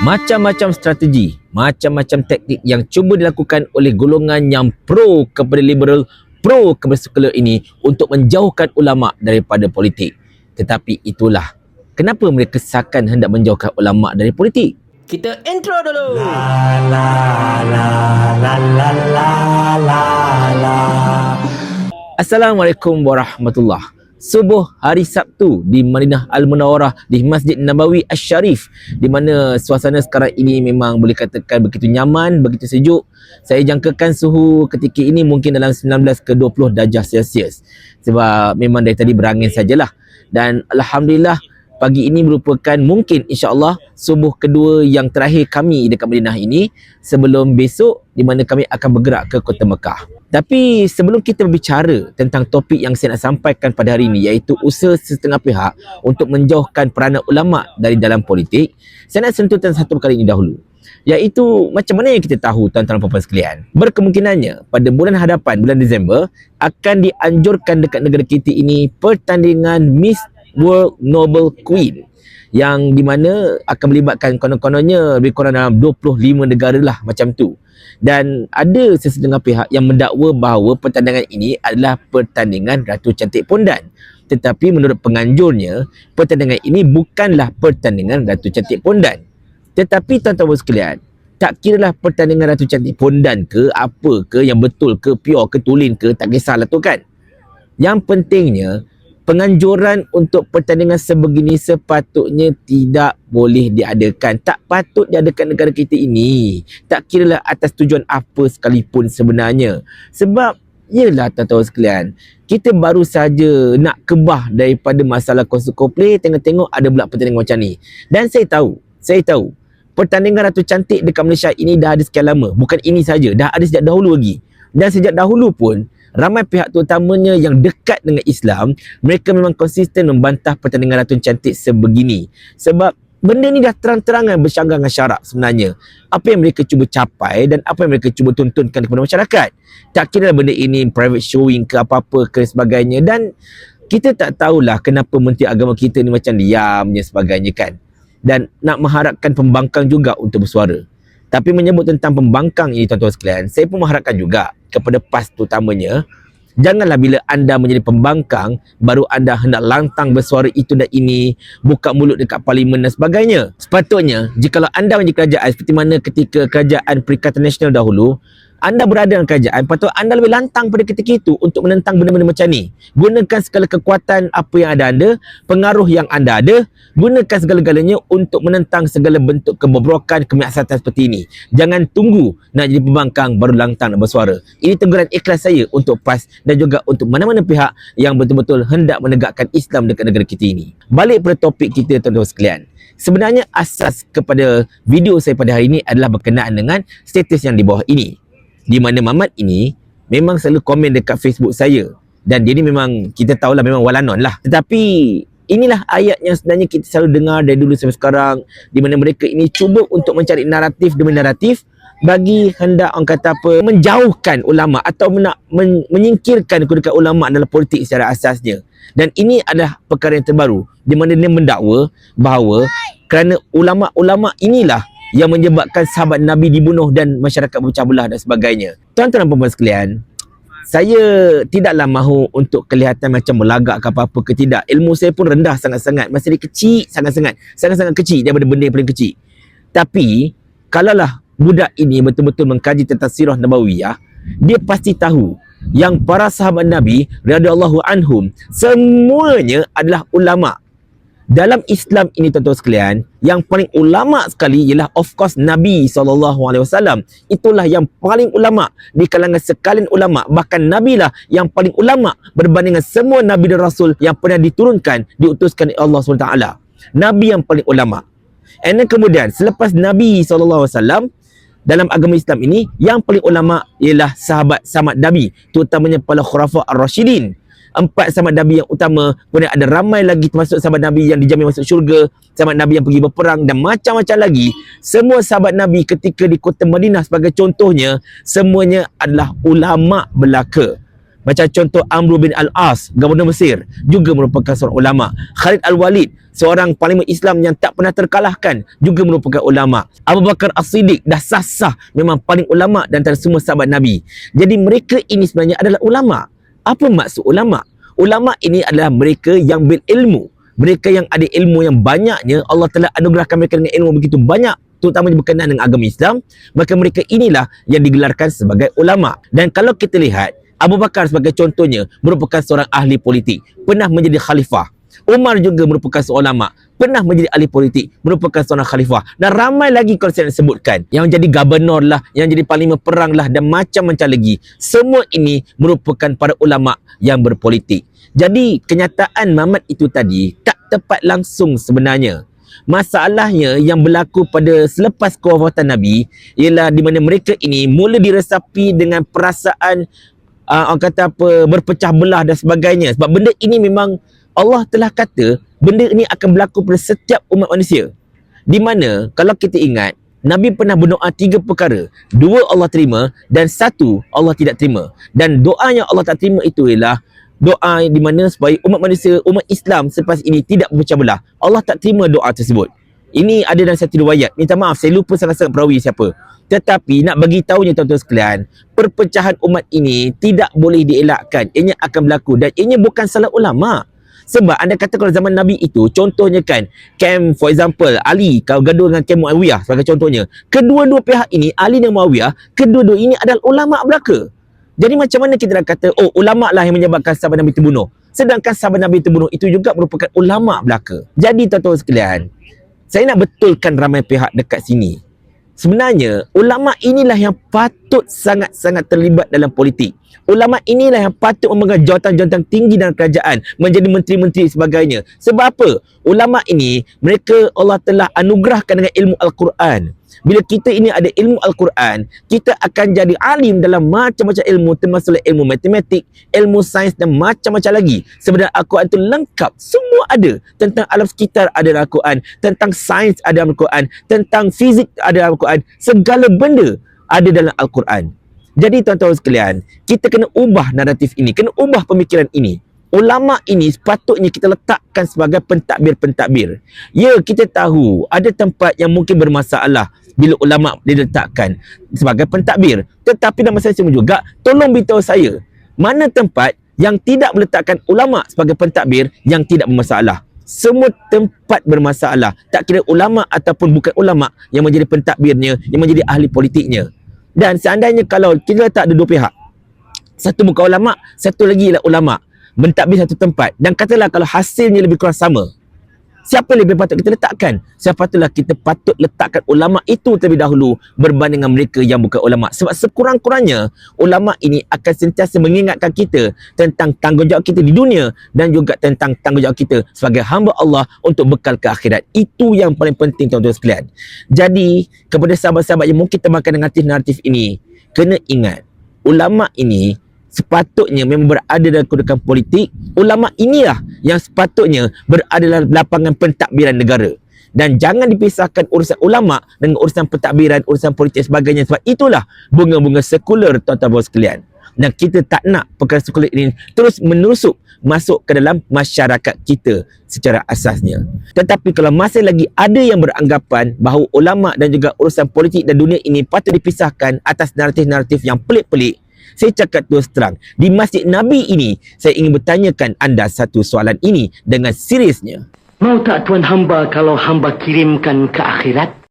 Macam-macam strategi, macam-macam taktik yang cuba dilakukan oleh golongan yang pro kepada liberal, pro kepada sekular ini untuk menjauhkan ulama daripada politik. Tetapi itulah kenapa mereka seakan hendak menjauhkan ulama dari politik. Kita intro dulu. Assalamualaikum warahmatullahi. Subuh hari Sabtu di Madinah Al-Munawwarah di Masjid Nabawi Asy-Syarif, di mana suasana sekarang ini memang boleh katakan begitu nyaman, begitu sejuk. Saya jangkakan suhu ketika ini mungkin dalam 19 ke 20 darjah Celsius, sebab memang dari tadi berangin sajalah. Dan alhamdulillah pagi ini merupakan mungkin insya-Allah subuh kedua yang terakhir kami dekat Madinah ini sebelum besok di mana kami akan bergerak ke Kota Mekah. Tapi sebelum kita berbicara tentang topik yang saya nak sampaikan pada hari ini, iaitu usaha setengah pihak untuk menjauhkan peranan ulama dari dalam politik, saya nak sentuh tentang satu perkara ini dahulu, iaitu macam mana yang kita tahu tuan-tuan dan puan-puan sekalian, berkemungkinannya pada bulan hadapan, bulan Disember, akan dianjurkan dekat negara kita ini pertandingan Miss World Noble Queen, yang di mana akan melibatkan konon-kononnya lebih kurang dalam 25 negara lah macam tu. Dan ada sesetengah pihak yang mendakwa bahawa pertandingan ini adalah pertandingan Ratu Cantik Pondan. Tetapi menurut penganjurnya, pertandingan ini bukanlah pertandingan Ratu Cantik Pondan. Tetapi tuan-tuan sekalian, tak kiralah pertandingan Ratu Cantik Pondan ke, apa ke, yang betul ke, pure ke, tulen ke, tak kisahlah tu kan. Yang pentingnya, penganjuran untuk pertandingan sebegini sepatutnya tidak boleh diadakan. Tak patut diadakan negara kita ini. Tak kiralah atas tujuan apa sekalipun sebenarnya. Sebab, yelah tuan-tuan sekalian, kita baru saja nak kebah daripada masalah Coldplay, tengok-tengok ada pula pertandingan macam ni. Dan saya tahu, pertandingan Ratu Cantik dekat Malaysia ini dah ada sekian lama. Bukan ini saja, dah ada sejak dahulu lagi. Dan sejak dahulu pun, ramai pihak terutamanya yang dekat dengan Islam, mereka memang konsisten membantah pertandingan Ratu Cantik sebegini. Sebab benda ni dah terang-terangan bersyangga dengan syarak sebenarnya. Apa yang mereka cuba capai dan apa yang mereka cuba tuntunkan kepada masyarakat. Tak kira benda ini private showing ke apa-apa ke sebagainya. Dan kita tak tahulah kenapa Menteri Agama kita ni macam diam dan sebagainya kan. Dan nak mengharapkan pembangkang juga untuk bersuara. Tapi menyebut tentang pembangkang ini tuan-tuan sekalian, saya pun mengharapkan juga kepada PAS terutamanya, janganlah bila anda menjadi pembangkang, baru anda hendak lantang bersuara itu dan ini, buka mulut dekat parlimen dan sebagainya. Sepatutnya, jikalau anda menjadi kerajaan seperti mana ketika kerajaan Perikatan Nasional dahulu, anda berada dalam kerajaan, patut anda lebih lantang pada ketika itu untuk menentang benda-benda macam ni. Gunakan segala kekuatan apa yang anda, pengaruh yang anda ada, gunakan segala-galanya untuk menentang segala bentuk kebobrokan, kemaksiatan seperti ini. Jangan tunggu nak jadi pembangkang baru lantang nak bersuara. Ini teguran ikhlas saya untuk PAS dan juga untuk mana-mana pihak yang betul-betul hendak menegakkan Islam dekat negara kita ini. Balik pada topik kita tuan-tuan sekalian. Sebenarnya asas kepada video saya pada hari ini adalah berkenaan dengan status yang di bawah ini. Di mana Mamat ini memang selalu komen dekat Facebook saya. Dan dia ni memang, kita tahulah memang walanon lah. Tetapi inilah ayat yang sebenarnya kita selalu dengar dari dulu sampai sekarang, di mana mereka ini cuba untuk mencari naratif demi naratif bagi hendak orang kata apa, menjauhkan ulama atau nak menyingkirkan kedudukan ulama dalam politik secara asasnya. Dan ini adalah perkara yang terbaru, di mana dia mendakwa bahawa kerana ulama-ulama inilah yang menyebabkan sahabat Nabi dibunuh dan masyarakat berpecah belah dan sebagainya. Tuan-tuan dan puan-puan sekalian, saya tidaklah mahu untuk kelihatan macam melagak ke apa-apa ke tidak. Ilmu saya pun rendah sangat-sangat. Masa dia kecil, sangat-sangat kecil daripada benda yang paling kecil. Tapi, kalaulah budak ini betul-betul mengkaji tentang sirah Nabawiyah, dia pasti tahu yang para sahabat Nabi radhiyallahu anhum semuanya adalah ulama. Dalam Islam ini tuan-tuan sekalian, yang paling ulama sekali ialah of course Nabi SAW. Itulah yang paling ulama di kalangan sekalian ulama. Bahkan Nabi lah yang paling ulama berbandingan semua Nabi dan Rasul yang pernah diturunkan, diutuskan oleh Allah SWT. Nabi yang paling ulama. And then kemudian selepas Nabi SAW, dalam agama Islam ini, yang paling ulama ialah sahabat-sahabat Nabi, terutamanya para khulafa ar-rasyidin. 4 sahabat Nabi yang utama, kemudian ada ramai lagi termasuk sahabat Nabi yang dijamin masuk syurga, sahabat Nabi yang pergi berperang dan macam-macam lagi. Semua sahabat Nabi ketika di kota Madinah sebagai contohnya, semuanya adalah ulama belaka. Macam contoh Amr bin Al-As, Gubernur Mesir, juga merupakan seorang ulama. Khalid Al-Walid, seorang panglima Islam yang tak pernah terkalahkan, juga merupakan ulama. Abu Bakar As-Siddiq dah sah-sah memang paling ulama dan antara semua sahabat Nabi. Jadi mereka ini sebenarnya adalah ulama. Apa maksud ulama? Ulama ini adalah mereka yang berilmu. Mereka yang ada ilmu yang banyaknya, Allah telah anugerahkan mereka dengan ilmu begitu banyak, terutamanya berkenaan dengan agama Islam, maka mereka inilah yang digelarkan sebagai ulama. Dan kalau kita lihat, Abu Bakar sebagai contohnya merupakan seorang ahli politik, pernah menjadi khalifah. Umar juga merupakan seorang ulama, pernah menjadi ahli politik, merupakan seorang khalifah. Dan ramai lagi kalau saya nak sebutkan, yang jadi gubernur lah, yang jadi panglima perang lah, dan macam-macam lagi. Semua ini merupakan para ulama yang berpolitik. Jadi kenyataan Mamat itu tadi tak tepat langsung sebenarnya. Masalahnya yang berlaku pada selepas kewafatan Nabi ialah di mana mereka ini mula diresapi dengan perasaan orang kata apa, berpecah belah dan sebagainya. Sebab benda ini memang Allah telah kata benda ini akan berlaku pada setiap umat manusia. Di mana kalau kita ingat, Nabi pernah berdoa 3 perkara. 2 Allah terima dan 1 Allah tidak terima. Dan doa yang Allah tak terima itu ialah doa di mana supaya umat manusia, umat Islam selepas ini tidak berpecah belah. Allah tak terima doa tersebut. Ini ada dalam satu riwayat. Minta maaf, saya lupa sangat-sangat perawi siapa. Tetapi nak bagi tahunya tuan-tuan sekalian, perpecahan umat ini tidak boleh dielakkan. Ianya akan berlaku dan ianya bukan salah ulama. Sebab anda kata kalau zaman Nabi itu, contohnya kan, camp for example, Ali kalau gaduh dengan camp Muawiyah sebagai contohnya. Kedua-dua pihak ini, Ali dan Muawiyah, kedua-dua ini adalah ulama belaka. Jadi macam mana kita nak kata, oh ulama lah yang menyebabkan sahabat Nabi terbunuh. Sedangkan sahabat Nabi terbunuh itu juga merupakan ulama belaka. Jadi tuan-tuan sekalian, saya nak betulkan ramai pihak dekat sini. Sebenarnya, ulama inilah yang patut sangat-sangat terlibat dalam politik. Ulama inilah yang patut memegang jawatan-jawatan tinggi dalam kerajaan, menjadi menteri-menteri sebagainya. Sebab apa? Ulama ini, mereka Allah telah anugerahkan dengan ilmu Al-Quran. Bila kita ini ada ilmu Al-Quran, kita akan jadi alim dalam macam-macam ilmu, termasuk ilmu matematik, ilmu sains dan macam-macam lagi. Sebenarnya Al-Quran itu lengkap, semua ada. Tentang alam sekitar ada dalam Al-Quran, tentang sains ada dalam Al-Quran, tentang fizik ada dalam Al-Quran, segala benda ada dalam Al-Quran. Jadi tuan-tuan sekalian, kita kena ubah naratif ini, kena ubah pemikiran ini. Ulama ini sepatutnya kita letakkan sebagai pentadbir-pentadbir. Ya, kita tahu ada tempat yang mungkin bermasalah bila ulama diletakkan sebagai pentadbir. Tetapi dalam masa yang sama juga, tolong beritahu saya, mana tempat yang tidak meletakkan ulama sebagai pentadbir yang tidak bermasalah. Semua tempat bermasalah. Tak kira ulama ataupun bukan ulama yang menjadi pentadbirnya, yang menjadi ahli politiknya. Dan seandainya kalau kita letak ada 2 pihak, satu bukan ulama, satu lagi ialah ulama, mentadbir satu tempat, dan katalah kalau hasilnya lebih kurang sama, siapa lebih patut kita letakkan? Sepatutlah kita patut letakkan ulama itu terlebih dahulu berbanding dengan mereka yang bukan ulama. Sebab sekurang-kurangnya ulama ini akan sentiasa mengingatkan kita tentang tanggungjawab kita di dunia dan juga tentang tanggungjawab kita sebagai hamba Allah untuk bekal ke akhirat. Itu yang paling penting tuan-tuan sekalian. Jadi kepada sahabat-sahabat yang mungkin termakan dengan naratif ini, kena ingat ulama ini sepatutnya memang berada dalam kedudukan politik. Ulama inilah yang sepatutnya berada dalam lapangan pentadbiran negara. Dan jangan dipisahkan urusan ulama dengan urusan pentadbiran, urusan politik dan sebagainya. Sebab itulah bunga-bunga sekular tuan-tuan sekalian. Dan kita tak nak perkara sekular ini terus menusuk masuk ke dalam masyarakat kita secara asasnya. Tetapi kalau masih lagi ada yang beranggapan bahawa ulama dan juga urusan politik dan dunia ini patut dipisahkan atas naratif-naratif yang pelik-pelik, saya cakap terus terang, di Masjid Nabi ini, saya ingin bertanyakan anda satu soalan ini dengan seriusnya. Mau tak tuan hamba kalau hamba kirimkan ke akhirat?